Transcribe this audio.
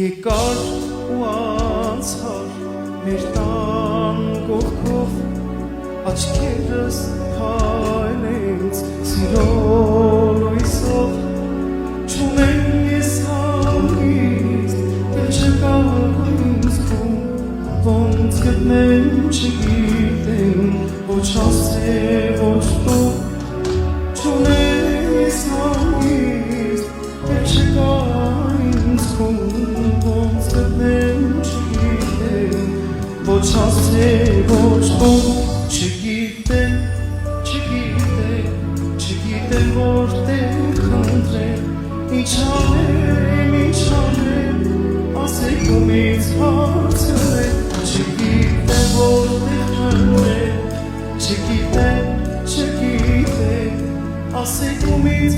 Եկար ու անցար մեր տան կողքով աչքերս փայլեց սիրո լույսով չունեմ ես հանգիստ դեռ չկա ինձ ոնց գտնեմ չգիտեմ ոչ ասել ոչ դու չունեմ ես հանգիստ դեռ չկա ինձ ոնց գտնեմ չգիտեմ ոչ ասել ոչ դու չգիտեմ որտեղ խնդրեմ ինչ անեմ ասեք ումից հարցրեք չգիտեմ որտեղ խնդրեմ չգիտեմ ասեք ումից